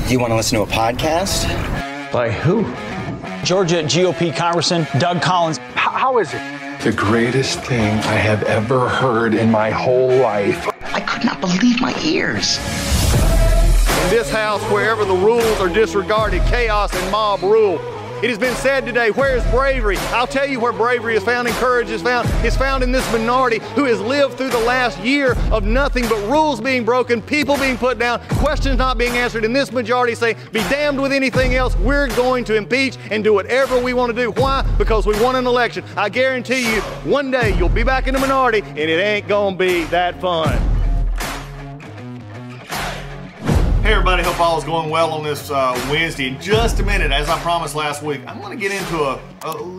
You want to listen to a podcast? By who? Georgia GOP Congressman Doug Collins. How is it? The greatest thing I have ever heard in my whole life. I could not believe my ears. In this house, wherever the rules are disregarded, chaos and mob rule. It has been said today, where is bravery? I'll tell you where bravery is found and courage is found. It's found in this minority who has lived through the last year of nothing but rules being broken, people being put down, questions not being answered, and this majority say, be damned with anything else. We're going to impeach and do whatever we want to do. Why? Because we won an election. I guarantee you, one day you'll be back in the minority and it ain't gonna be that fun. Hey everybody, hope all is going well on this Wednesday. In just a minute, as I promised last week, I'm going to get into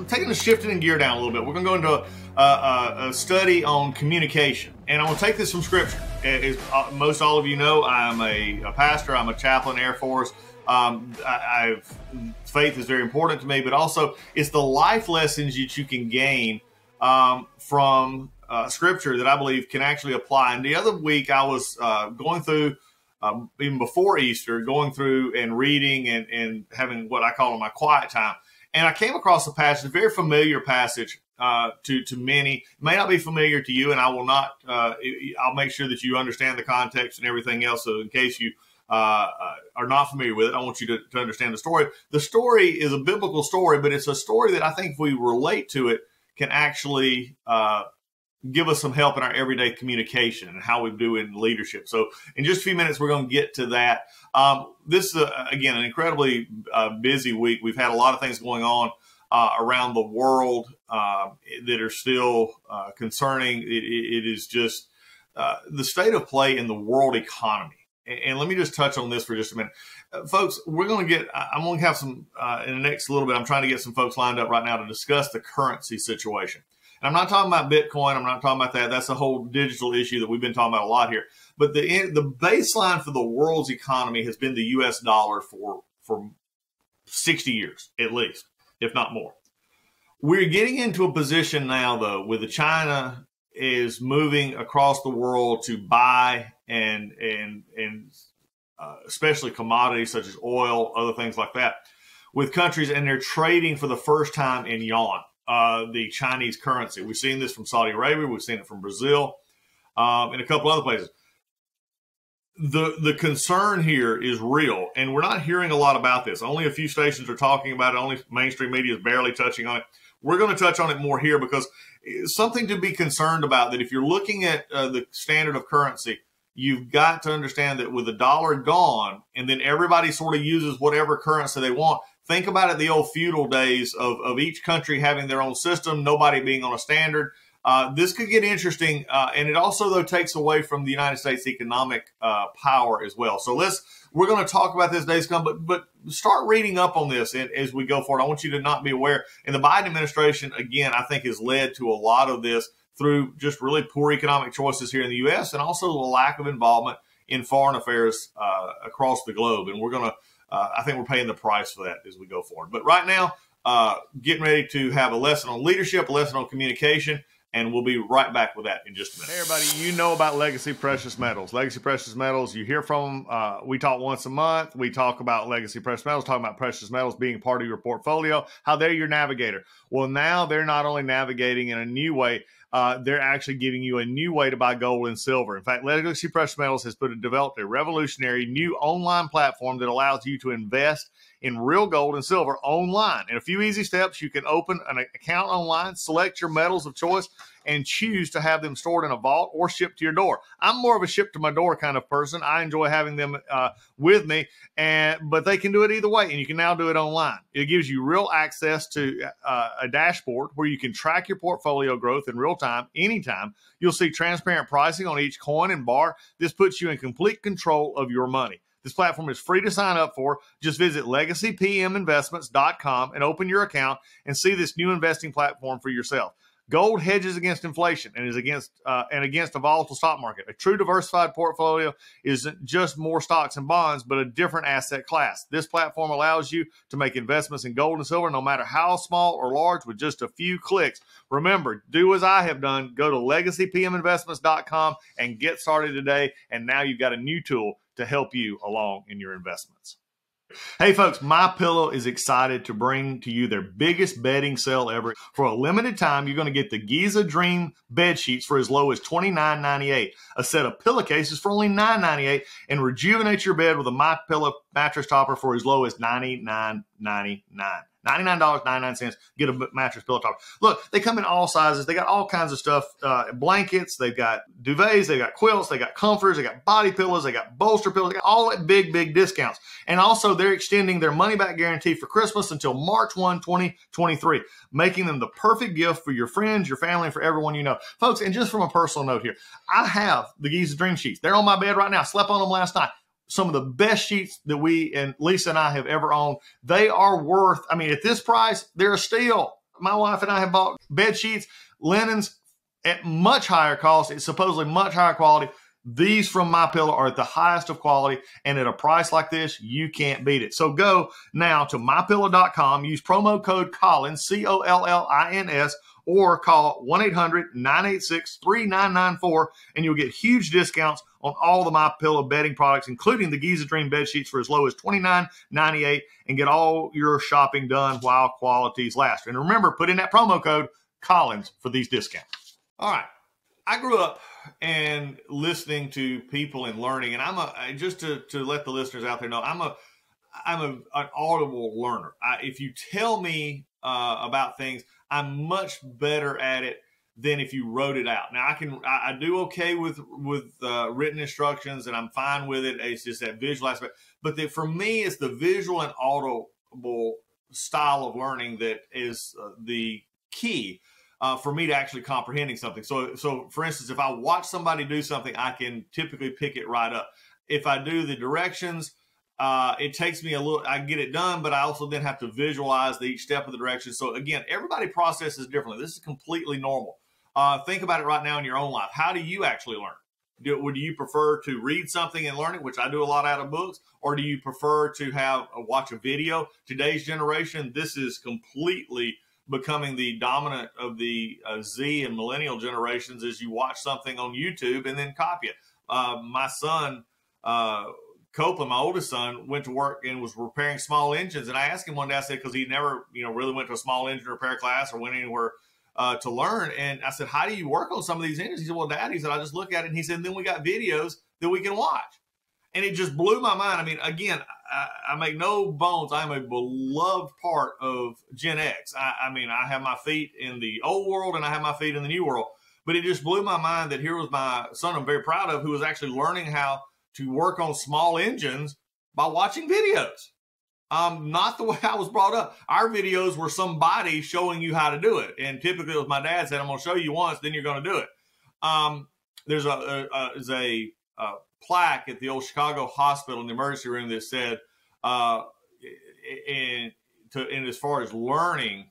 taking shifting the gear down a little bit. We're going to go into a study on communication. And I'm going to take this from Scripture. As most all of you know, I'm a pastor, I'm a chaplain, Air Force. Faith is very important to me, but also it's the life lessons that you can gain from Scripture that I believe can actually apply. And the other week I was going through even before Easter, going through and reading and having what I call my quiet time. And I came across a passage, a very familiar passage to many. It may not be familiar to you, and I will not, I'll make sure that you understand the context and everything else. So in case you are not familiar with it, I want you to understand the story. The story is a biblical story, but it's a story that I think if we relate to it, can actually give us some help in our everyday communication and how we do in leadership. So in just a few minutes, we're going to get to that. This is, again, an incredibly busy week. We've had a lot of things going on around the world that are still concerning. It is just the state of play in the world economy. And let me just touch on this for just a minute. Folks, we're going to get, I'm going to have some, in the next little bit, I'm trying to get some folks lined up right now to discuss the currency situation. And I'm not talking about Bitcoin. I'm not talking about that. That's a whole digital issue that we've been talking about a lot here. But the baseline for the world's economy has been the U.S. dollar for 60 years, at least, if not more. We're getting into a position now, though, with China is moving across the world to buy and especially commodities such as oil, other things like that, with countries, and they're trading for the first time in yuan. The Chinese currency. We've seen this from Saudi Arabia. We've seen it from Brazil and a couple other places. The concern here is real, and we're not hearing a lot about this. Only a few stations are talking about it. Only mainstream media is barely touching on it. We're going to touch on it more here because it's something to be concerned about, that if you're looking at the standard of currency, you've got to understand that with the dollar gone and then everybody sort of uses whatever currency they want. Think about it, the old feudal days of each country having their own system, nobody being on a standard. This could get interesting, and it also, though, takes away from the United States' economic power as well. So we're going to talk about this days come, but start reading up on this as we go forward. I want you to not be aware. And the Biden administration, again, I think has led to a lot of this through just really poor economic choices here in the U.S. and also the lack of involvement in foreign affairs across the globe. And we're going to I think we're paying the price for that as we go forward. But right now, getting ready to have a lesson on leadership, a lesson on communication, and we'll be right back with that in just a minute. Hey, everybody, you know about Legacy Precious Metals. Legacy Precious Metals, you hear from them. We talk once a month. We talk about Legacy Precious Metals, talking about precious metals being part of your portfolio, how they're your navigator. Well, now they're not only navigating in a new way, they're actually giving you a new way to buy gold and silver. In fact, Legacy Precious Metals has developed a revolutionary new online platform that allows you to invest in real gold and silver online. In a few easy steps, you can open an account online, select your metals of choice, and choose to have them stored in a vault or shipped to your door. I'm more of a ship to my door kind of person. I enjoy having them with me, but they can do it either way, and you can now do it online. It gives you real access to a dashboard where you can track your portfolio growth in real time, anytime. You'll see transparent pricing on each coin and bar. This puts you in complete control of your money. This platform is free to sign up for. Just visit legacypminvestments.com and open your account and see this new investing platform for yourself. Gold hedges against inflation and is against a volatile stock market. A true diversified portfolio isn't just more stocks and bonds, but a different asset class. This platform allows you to make investments in gold and silver, no matter how small or large, with just a few clicks. Remember, do as I have done. Go to legacypminvestments.com and get started today. And now you've got a new tool to help you along in your investments. Hey folks, My Pillow is excited to bring to you their biggest bedding sale ever. For a limited time, you're going to get the Giza Dream bed sheets for as low as $29.98, a set of pillowcases for only $9.98, and rejuvenate your bed with a My Pillow mattress topper for as low as $99.99. $99.99. Get a mattress pillow topper. Look, they come in all sizes. They got all kinds of stuff. Blankets. They've got duvets. They got quilts. They got comforters. They got body pillows. They got bolster pillows. They got all that big discounts. And also, they're extending their money-back guarantee for Christmas until March 1, 2023, making them the perfect gift for your friends, your family, and for everyone you know. Folks, and just from a personal note here, I have the Giza Dream Sheets. They're on my bed right now. I slept on them last night. Some of the best sheets that we and Lisa and I have ever owned. They are worth, I mean, at this price, they're a steal. My wife and I have bought bed sheets, linens at much higher cost. It's supposedly much higher quality. These from My Pillow are at the highest of quality, and at a price like this, you can't beat it. So go now to mypillow.com, use promo code Collins, COLLINS, or call 1-800-986-3994, and you'll get huge discounts on all the My Pillow bedding products, including the Giza Dream bed sheets for as low as $29.98, and get all your shopping done while qualities last. And remember, put in that promo code Collins for these discounts. All right. I grew up and listening to people and learning, and just to let the listeners out there know, I'm an audible learner. If you tell me about things, I'm much better at it than if you wrote it out. Now I do okay with written instructions, and I'm fine with it. It's just that visual aspect. But for me, it's the visual and audible style of learning that is the key. For me to actually comprehending something. So for instance, if I watch somebody do something, I can typically pick it right up. If I do the directions, it takes me I get it done, but I also then have to visualize each step of the direction. So again, everybody processes differently. This is completely normal. Think about it right now in your own life. How do you actually learn? Do you prefer to read something and learn it, which I do a lot out of books, or do you prefer to watch a video? Today's generation, this is completely becoming the dominant of the Z and millennial generations, is you watch something on YouTube and then copy it. My son, Copeland, my oldest son, went to work and was repairing small engines. And I asked him one day, I said, because he never, really went to a small engine repair class or went anywhere to learn. And I said, how do you work on some of these engines? He said, well, Dad, he said, I just look at it. And he said, and then we got videos that we can watch. And it just blew my mind. I mean, again, I make no bones. I'm a beloved part of Gen X. I mean, I have my feet in the old world and I have my feet in the new world. But it just blew my mind that here was my son I'm very proud of, who was actually learning how to work on small engines by watching videos. Not the way I was brought up. Our videos were somebody showing you how to do it. And typically it was my dad said, I'm going to show you once, then you're going to do it. There's a plaque at the old Chicago hospital in the emergency room that said, and as far as learning,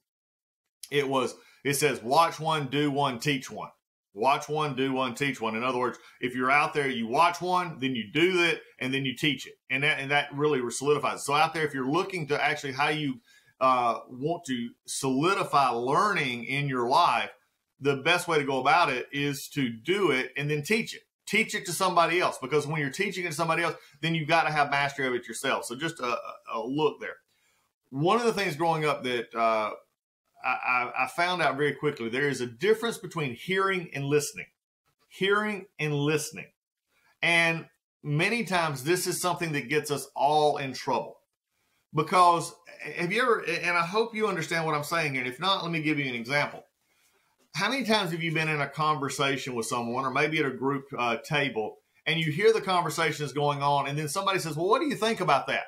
it says, watch one, do one, teach one. Watch one, do one, teach one. In other words, if you're out there, you watch one, then you do it, and then you teach it. And that really solidifies it. So out there, if you're looking to actually how you want to solidify learning in your life, the best way to go about it is to do it and then teach it. Teach it to somebody else, because when you're teaching it to somebody else, then you've got to have mastery of it yourself. So just a look there. One of the things growing up that I found out very quickly, there is a difference between hearing and listening. Hearing and listening. And many times this is something that gets us all in trouble. Because have you ever, and I hope you understand what I'm saying here, and if not, let me give you an example. How many times have you been in a conversation with someone, or maybe at a group table, and you hear the conversation is going on, and then somebody says, well, what do you think about that?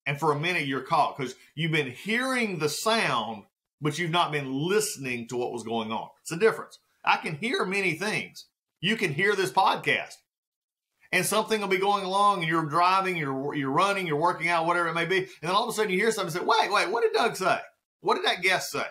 And for a minute, you're caught because you've been hearing the sound, but you've not been listening to what was going on. It's a difference. I can hear many things. You can hear this podcast, and something will be going along, and you're driving, you're running, you're working out, whatever it may be, and then all of a sudden you hear something and say, wait, what did Doug say? What did that guest say?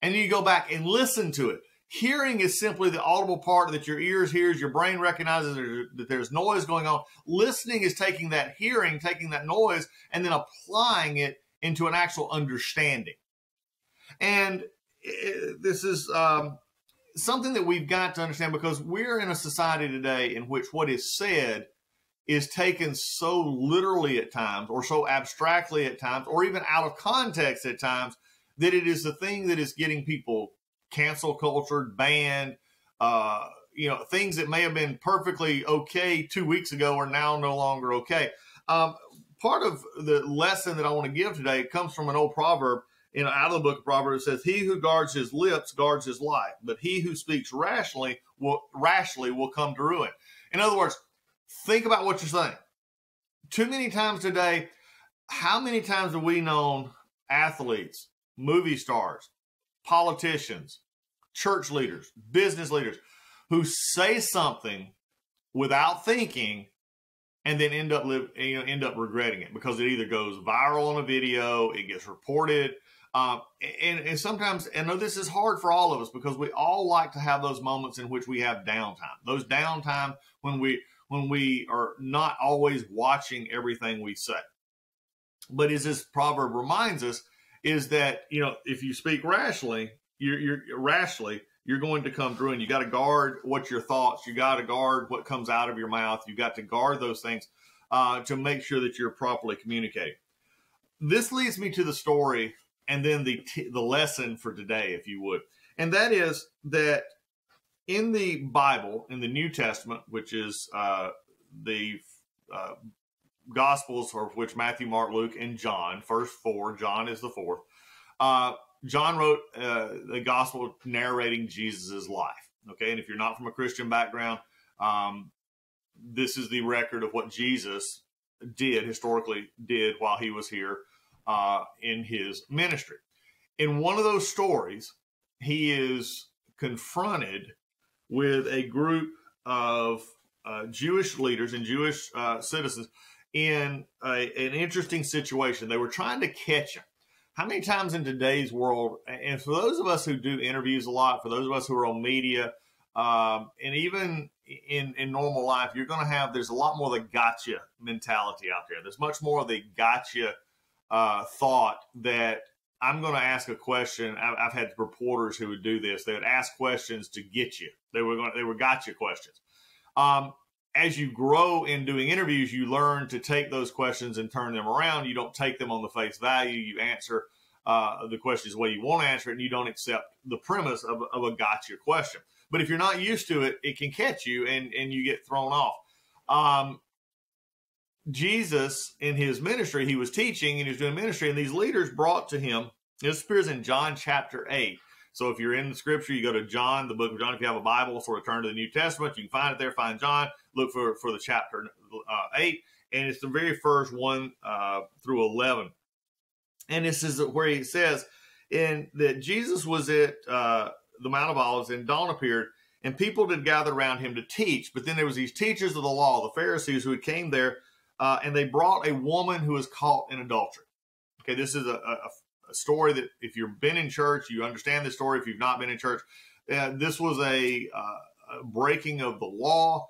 And then you go back and listen to it. Hearing is simply the audible part that your ears hears, your brain recognizes that there's noise going on. Listening is taking that hearing, taking that noise, and then applying it into an actual understanding. And this is something that we've got to understand, because we're in a society today in which what is said is taken so literally at times, or so abstractly at times, or even out of context at times, that it is the thing that is getting people cancel cultured, banned. Things that may have been perfectly okay 2 weeks ago are now no longer okay. Part of the lesson that I want to give today comes from an old proverb out of the book of Proverbs. It says, "He who guards his lips guards his life, but he who speaks rashly will come to ruin." In other words, think about what you're saying. Too many times today, how many times have we known athletes, movie stars, politicians, church leaders, business leaders who say something without thinking and then end up regretting it because it either goes viral on a video, it gets reported, and sometimes, I know this is hard for all of us because we all like to have those moments in which we have downtime. Those downtime when we are not always watching everything we say. But as this proverb reminds us, is that if you speak rashly, you're going to come through, and you got to guard what your thoughts. You got to guard what comes out of your mouth. You got to guard those things to make sure that you're properly communicating. This leads me to the story, and then the lesson for today, if you would, and that is that in the Bible, in the New Testament, which is the Gospels, of which Matthew, Mark, Luke, and John, first four. John is the fourth. John wrote the gospel narrating Jesus' life. Okay, and if you're not from a Christian background, this is the record of what Jesus historically did while he was here in his ministry. In one of those stories, he is confronted with a group of Jewish leaders and Jewish citizens in an interesting situation. They were trying to catch him. How many times in today's world, and for those of us who do interviews a lot, for those of us who are on media, and even in normal life, there's a lot more of the gotcha mentality out there. There's much more of the gotcha thought that I'm going to ask a question. I've had reporters who would do this. They would ask questions to get you. They were gotcha questions. As you grow in doing interviews, you learn to take those questions and turn them around. You don't take them on the face value. You answer the questions the way you want to answer it, and you don't accept the premise of a gotcha question. But if you're not used to it, it can catch you, and you get thrown off. Jesus, in his ministry, he was teaching and he was doing ministry, and these leaders brought to him, this appears in John chapter 8. So if you're in the scripture, you go to John, the book of John. If you have a Bible, sort of turn to the New Testament. You can find it there, find John, look for the chapter 8. And it's the very first 1 through 11. And this is where he says that Jesus was at the Mount of Olives, and dawn appeared, and people did gather around him to teach. But then there was these teachers of the law, the Pharisees, who had came there, and they brought a woman who was caught in adultery. Okay, this is a story that if you've been in church, you understand this story. If you've not been in church, this was a breaking of the law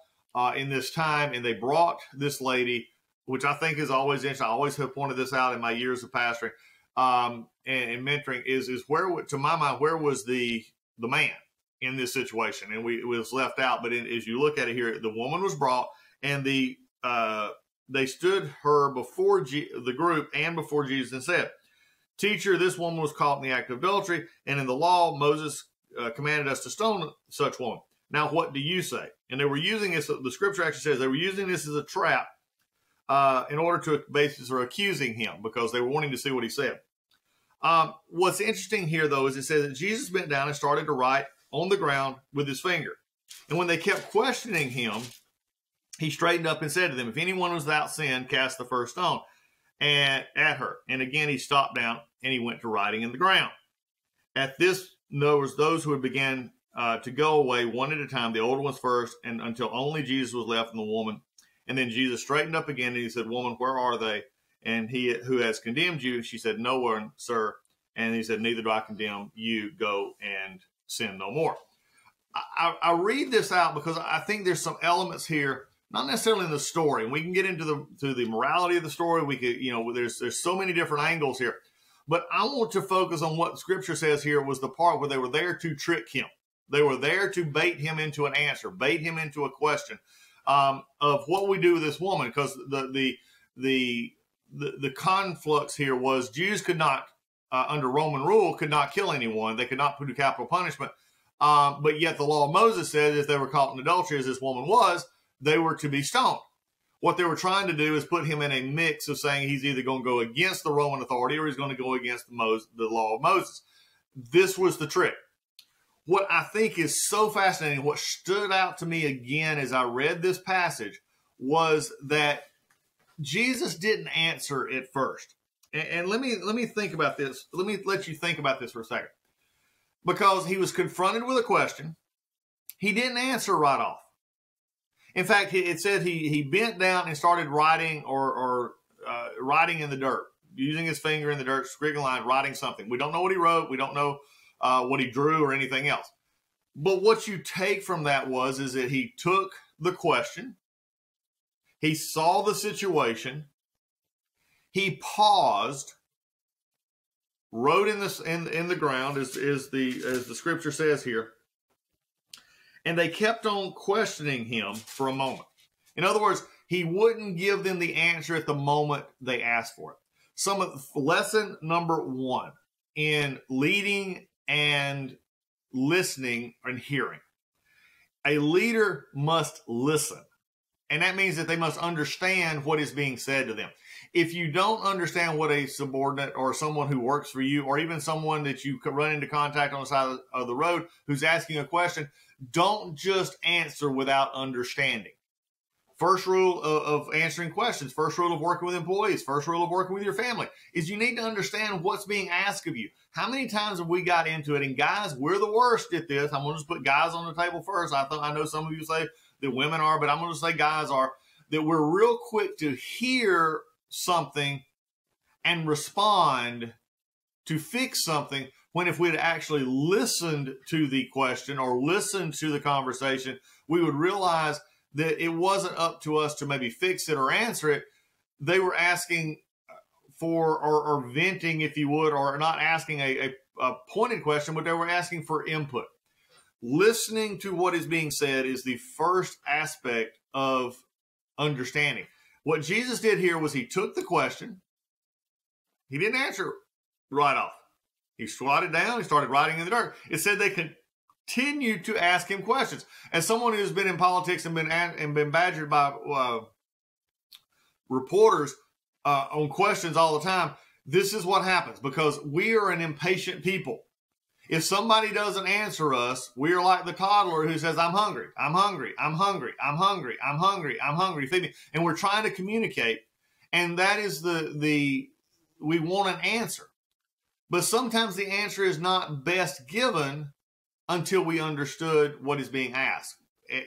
in this time, and they brought this lady, which I think is always interesting. I always have pointed this out in my years of pastoring and mentoring. Is where, to my mind, where was the man in this situation? And it was left out. But as you look at it here, the woman was brought, and they stood her before the group and before Jesus and said, "Teacher, this woman was caught in the act of adultery, and in the law, Moses commanded us to stone such woman. Now, what do you say?" And they were using this, the scripture actually says they were using this as a trap in order to basically accusing him, because they were wanting to see what he said. What's interesting here, though, is it says that Jesus bent down and started to write on the ground with his finger. And when they kept questioning him, he straightened up and said to them, "If anyone was without sin, cast the first stone at her." And again, he stopped down and he went to writing in the ground. At this, there was those who had began to go away one at a time, the older ones first, and until only Jesus was left and the woman. And then Jesus straightened up again and he said, "Woman, where are they? And he who has condemned you?" She said, "No one, sir." And he said, "Neither do I condemn you. Go and sin no more." I read this out because I think there's some elements here, not necessarily in the story. And we can get into the morality of the story. We could, there's so many different angles here. But I want to focus on what Scripture says here was the part where they were there to trick him. They were there to bait him into an answer, bait him into a question. of what we do with this woman, because the conflux here was Jews could not, under Roman rule, could not kill anyone. They could not put a capital punishment. But yet the law of Moses said if they were caught in adultery, as this woman was, they were to be stoned. What they were trying to do is put him in a mix of saying he's either going to go against the Roman authority or he's going to go against the law of Moses. This was the trick. What I think is so fascinating, what stood out to me again as I read this passage, was that Jesus didn't answer at first. And let me think about this. Let me let you think about this for a second. Because he was confronted with a question. He didn't answer right off. In fact, it said he bent down and started writing or writing in the dirt, using his finger in the dirt, scribbling line, writing something. We don't know what he wrote. We don't know what he drew or anything else. But what you take from that is that he took the question, he saw the situation, he paused, wrote in the ground, as the scripture says here, and they kept on questioning him for a moment. In other words, he wouldn't give them the answer at the moment they asked for it. Lesson number 1 in leading and listening and hearing. A leader must listen. And that means that they must understand what is being said to them. If you don't understand what a subordinate or someone who works for you, or even someone that you could run into contact on the side of the road who's asking a question, don't just answer without understanding. First rule of answering questions, first rule of working with employees, first rule of working with your family is you need to understand what's being asked of you. How many times have we got into it? And guys, we're the worst at this. I'm going to just put guys on the table first. I know some of you say that women are, but I'm going to say guys are, that we're real quick to hear something and respond to fix something, when if we'd actually listened to the question or listened to the conversation, we would realize that it wasn't up to us to maybe fix it or answer it. They were asking for, or venting, if you would, or not asking a pointed question, but they were asking for input. Listening to what is being said is the first aspect of understanding. What Jesus did here was he took the question. He didn't answer right off. He squatted down. He started writing in the dirt. It said they continued to ask him questions. As someone who's been in politics and been badgered by reporters on questions all the time, this is what happens, because we are an impatient people. If somebody doesn't answer us, we are like the toddler who says, I'm hungry, I'm hungry, I'm hungry, I'm hungry, I'm hungry, I'm hungry, feed me. And we're trying to communicate. And that is we want an answer. But sometimes the answer is not best given until we understood what is being asked.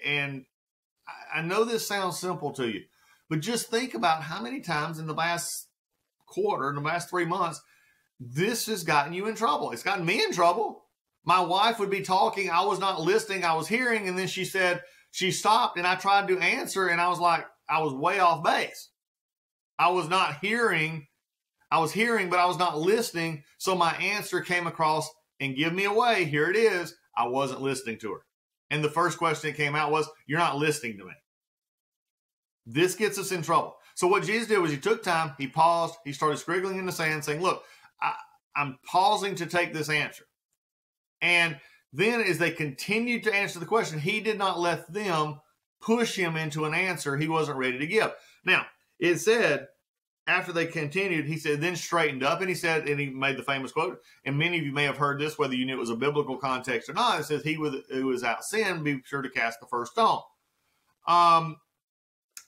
And I know this sounds simple to you, but just think about how many times in the last quarter, in the last 3 months, this has gotten you in trouble. It's gotten me in trouble. My wife would be talking. I was not listening. I was hearing. And then she said, she stopped, and I tried to answer. And I was like, I was way off base. I was not hearing. I was hearing, but I was not listening. So my answer came across and give me away. Here it is. I wasn't listening to her. And the first question that came out was, you're not listening to me. This gets us in trouble. So what Jesus did was he took time. He paused. He started scribbling in the sand saying, look, I'm pausing to take this answer. And then as they continued to answer the question, he did not let them push him into an answer he wasn't ready to give. Now, it said, after they continued, he said, then straightened up, and he said, and he made the famous quote, and many of you may have heard this, whether you knew it was a biblical context or not. It says, he who was out sin, be sure to cast the first stone.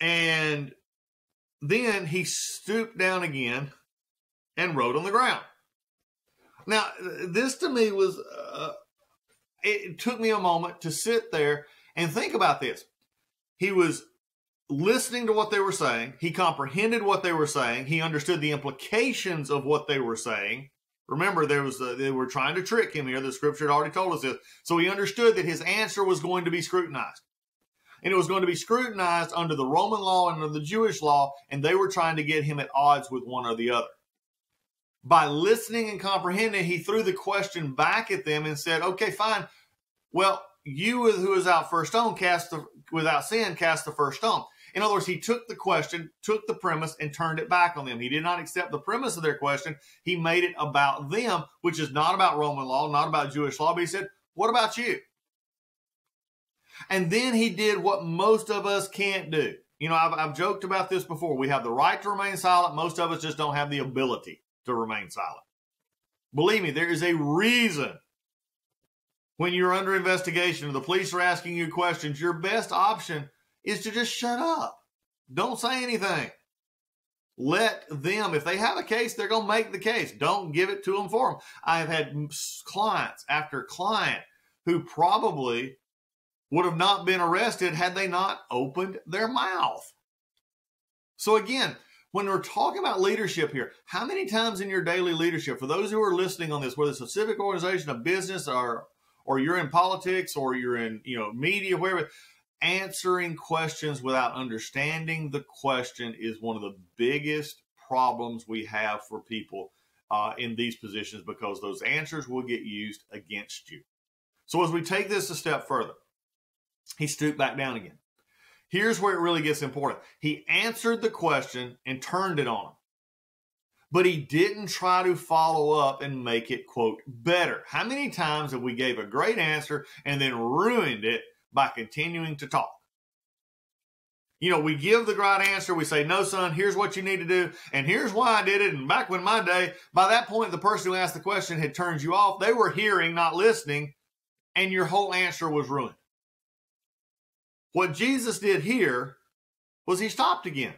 And then he stooped down again and wrote on the ground. Now, this to me was, it took me a moment to sit there and think about this. He was listening to what they were saying. He comprehended what they were saying. He understood the implications of what they were saying. Remember, they were trying to trick him here. The scripture had already told us this. So he understood that his answer was going to be scrutinized. And it was going to be scrutinized under the Roman law and under the Jewish law, and they were trying to get him at odds with one or the other. By listening and comprehending, he threw the question back at them and said, okay, fine. Well, you who is out first stone, without sin, cast the first stone. In other words, he took the question, took the premise, and turned it back on them. He did not accept the premise of their question. He made it about them, which is not about Roman law, not about Jewish law. But he said, what about you? And then he did what most of us can't do. You know, I've joked about this before. We have the right to remain silent. Most of us just don't have the ability to remain silent. Believe me, there is a reason when you're under investigation and the police are asking you questions, your best option is to just shut up. Don't say anything. Let them, if they have a case, they're going to make the case. Don't give it to them for them. I have had clients after client who probably would have not been arrested had they not opened their mouth. So again, when we're talking about leadership here, how many times in your daily leadership, for those who are listening on this, whether it's a civic organization, a business, or you're in politics, or you're in media, wherever, answering questions without understanding the question is one of the biggest problems we have for people in these positions, because those answers will get used against you. So as we take this a step further, he stooped back down again. Here's where it really gets important. He answered the question and turned it on him. But he didn't try to follow up and make it, quote, better. How many times have we gave a great answer and then ruined it by continuing to talk? You know, we give the right answer. We say, no, son, here's what you need to do. And here's why I did it. And back when my day, by that point, the person who asked the question had turned you off. They were hearing, not listening. And your whole answer was ruined. What Jesus did here was he stopped again.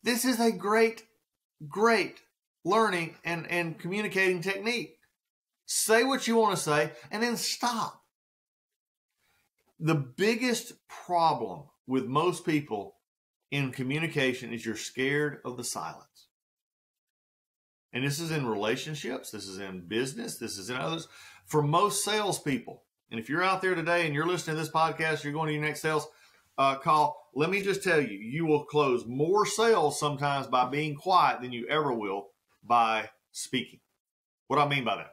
This is a great learning and communicating technique. Say what you want to say and then stop. The biggest problem with most people in communication is you're scared of the silence. And this is in relationships, this is in business, this is in others. For most salespeople, and if you're out there today and you're listening to this podcast, you're going to your next sales call, let me just tell you, you will close more sales sometimes by being quiet than you ever will by speaking. What do I mean by that?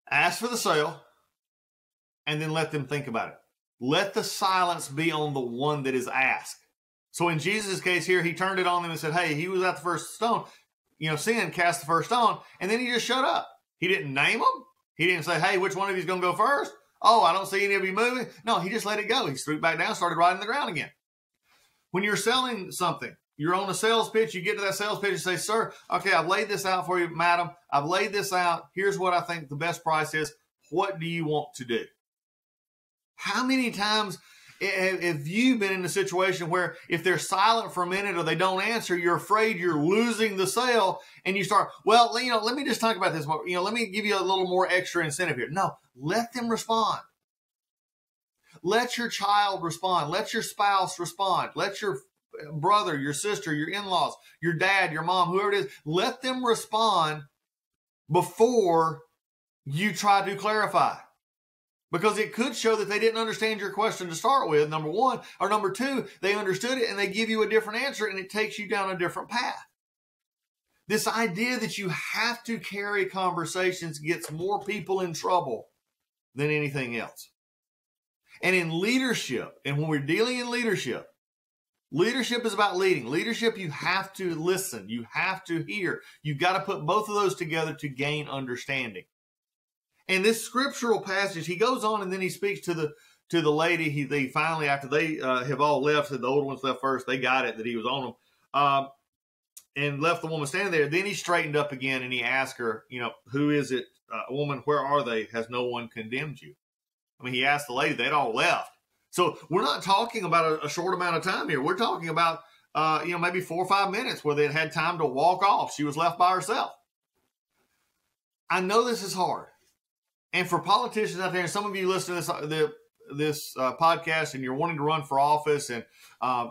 Ask for the sale and then let them think about it. Let the silence be on the one that is asked. So in Jesus' case here, he turned it on them and said, hey, he was at the first stone. Sin cast the first stone. And then he just shut up. He didn't name them. He didn't say, hey, which one of you is going to go first? Oh, I don't see any of you moving. No, he just let it go. He stooped back down, started riding the ground again. When you're selling something, you're on a sales pitch, you get to that sales pitch and say, sir, okay, I've laid this out for you, madam. I've laid this out. Here's what I think the best price is. What do you want to do? How many times have you been in a situation where if they're silent for a minute or they don't answer, you're afraid you're losing the sale and you start, well, let me just talk about this more. Let me give you a little more extra incentive here. No, let them respond. Let your child respond. Let your spouse respond. Let your brother, your sister, your in-laws, your dad, your mom, whoever it is, let them respond before you try to clarify. Because it could show that they didn't understand your question to start with, number one. Or number two, they understood it and they give you a different answer and it takes you down a different path. This idea that you have to carry conversations gets more people in trouble than anything else. And in leadership, and when we're dealing in leadership is about leading. Leadership, you have to listen. You have to hear. You've got to put both of those together to gain understanding. And this scriptural passage, he goes on and then he speaks to the lady. He finally, after they have all left, the older ones left first, they got it that he was on them, and left the woman standing there. Then he straightened up again and he asked her, who is it? Woman, where are they? Has no one condemned you? I mean, he asked the lady, they'd all left. So we're not talking about a short amount of time here. We're talking about, maybe 4 or 5 minutes where they had time to walk off. She was left by herself. I know this is hard. And for politicians out there, and some of you listen to this podcast and you're wanting to run for office, and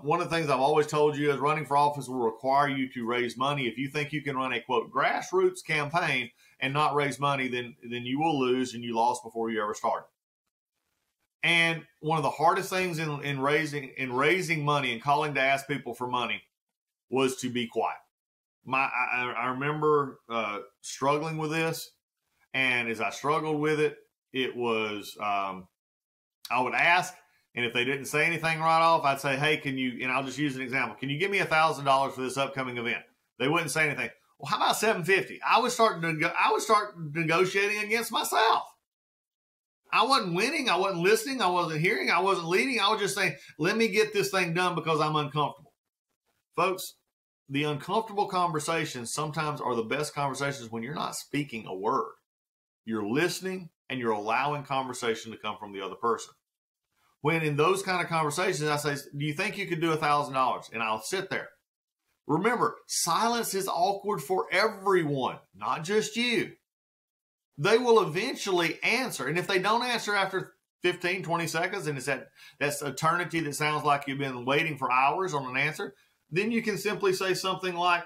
one of the things I've always told you is running for office will require you to raise money. If you think you can run a, quote, grassroots campaign and not raise money, then you will lose, and you lost before you ever started. And one of the hardest things in raising money and calling to ask people for money was to be quiet. I remember struggling with this. And as I struggled with it, it was, I would ask, and if they didn't say anything right off, I'd say, hey, can you, and I'll just use an example, can you give me $1,000 for this upcoming event? They wouldn't say anything. Well, how about $750? I would start negotiating against myself. I wasn't winning. I wasn't listening. I wasn't hearing. I wasn't leading. I was just saying, let me get this thing done because I'm uncomfortable. Folks, the uncomfortable conversations sometimes are the best conversations when you're not speaking a word. You're listening and you're allowing conversation to come from the other person. When in those kind of conversations, I say, do you think you could do $1,000? And I'll sit there. Remember, silence is awkward for everyone, not just you. They will eventually answer. And if they don't answer after 15, 20 seconds, and it's that's eternity that sounds like you've been waiting for hours on an answer, then you can simply say something like,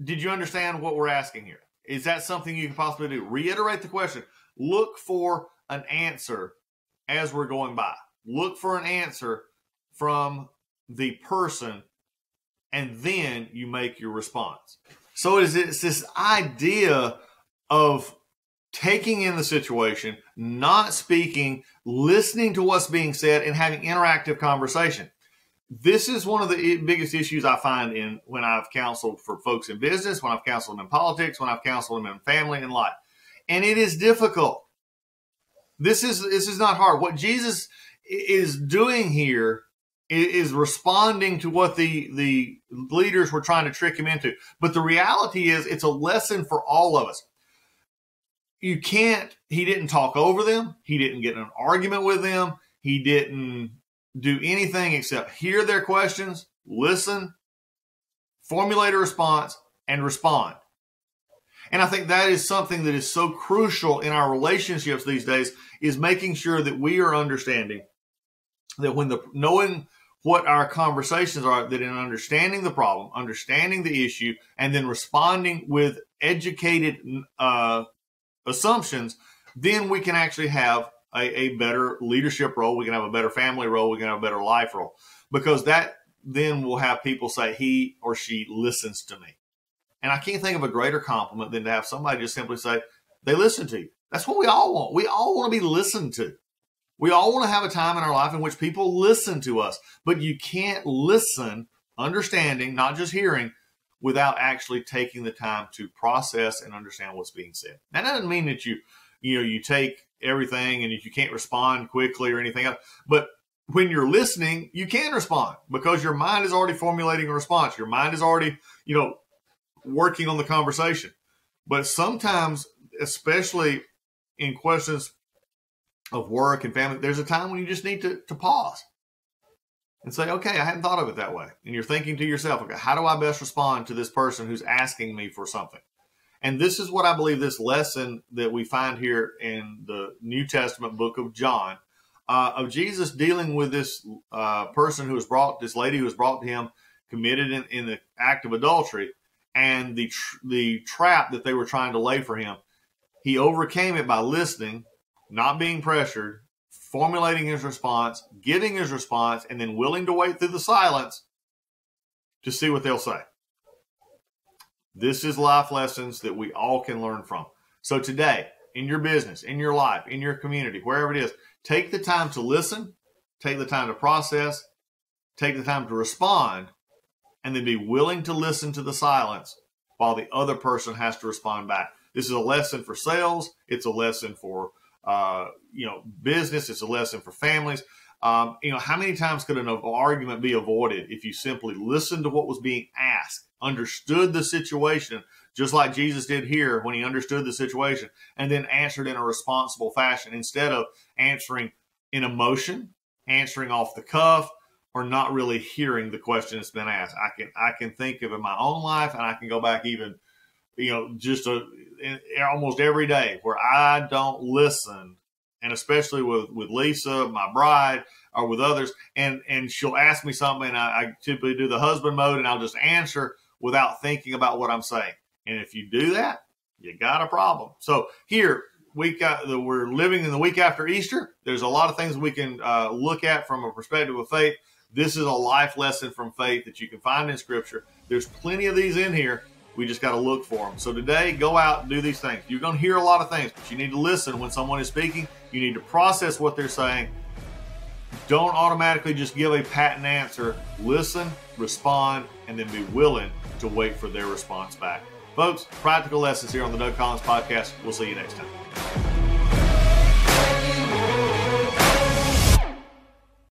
did you understand what we're asking here? Is that something you can possibly do? Reiterate the question. Look for an answer as we're going by. Look for an answer from the person, and then you make your response. So it's this idea of taking in the situation, not speaking, listening to what's being said, and having interactive conversation. This is one of the biggest issues I find when I've counseled for folks in business, when I've counseled them in politics, when I've counseled them in family and life. And it is difficult. This is not hard. What Jesus is doing here is responding to what the leaders were trying to trick him into. But the reality is it's a lesson for all of us. He didn't talk over them. He didn't get in an argument with them. He didn't do anything except hear their questions, listen, formulate a response, and respond. And I think that is something that is so crucial in our relationships these days, is making sure that we are understanding that knowing what our conversations are, that in understanding the problem, understanding the issue, and then responding with educated assumptions, then we can actually have a better leadership role. We can have a better family role. We can have a better life role, because that then will have people say, he or she listens to me. And I can't think of a greater compliment than to have somebody just simply say, they listen to you. That's what we all want. We all want to be listened to. We all want to have a time in our life in which people listen to us, but you can't listen, understanding, not just hearing, without actually taking the time to process and understand what's being said. That doesn't mean that you take everything and you can't respond quickly or anything else. But when you're listening, you can respond because your mind is already formulating a response. Your mind is already, working on the conversation. But sometimes, especially in questions of work and family, there's a time when you just need to pause and say, okay, I hadn't thought of it that way. And you're thinking to yourself, okay, how do I best respond to this person who's asking me for something? And this is what I believe this lesson that we find here in the New Testament book of John, of Jesus dealing with this person this lady who was brought to him, committed in the act of adultery, and the trap that they were trying to lay for him. He overcame it by listening, not being pressured, formulating his response, giving his response, and then willing to wait through the silence to see what they'll say. This is life lessons that we all can learn from. So today, in your business, in your life, in your community, wherever it is, take the time to listen, take the time to process, take the time to respond, and then be willing to listen to the silence while the other person has to respond back. This is a lesson for sales. It's a lesson for business. It's a lesson for families. How many times could an argument be avoided if you simply listened to what was being asked, understood the situation, just like Jesus did here when he understood the situation, and then answered in a responsible fashion instead of answering in emotion, answering off the cuff, or not really hearing the question that's been asked. I can think of in my own life, and I can go back even, almost every day where I don't listen, and especially with Lisa, my bride, or with others, and she'll ask me something, and I typically do the husband mode, and I'll just answer without thinking about what I'm saying. And if you do that, you got a problem. So here, we're living in the week after Easter. There's a lot of things we can look at from a perspective of faith. This is a life lesson from faith that you can find in Scripture. There's plenty of these in here. We just got to look for them. So today, go out and do these things. You're going to hear a lot of things, but you need to listen when someone is speaking. You need to process what they're saying. Don't automatically just give a patent answer. Listen, respond, and then be willing to wait for their response back. Folks, practical lessons here on the Doug Collins Podcast. We'll see you next time.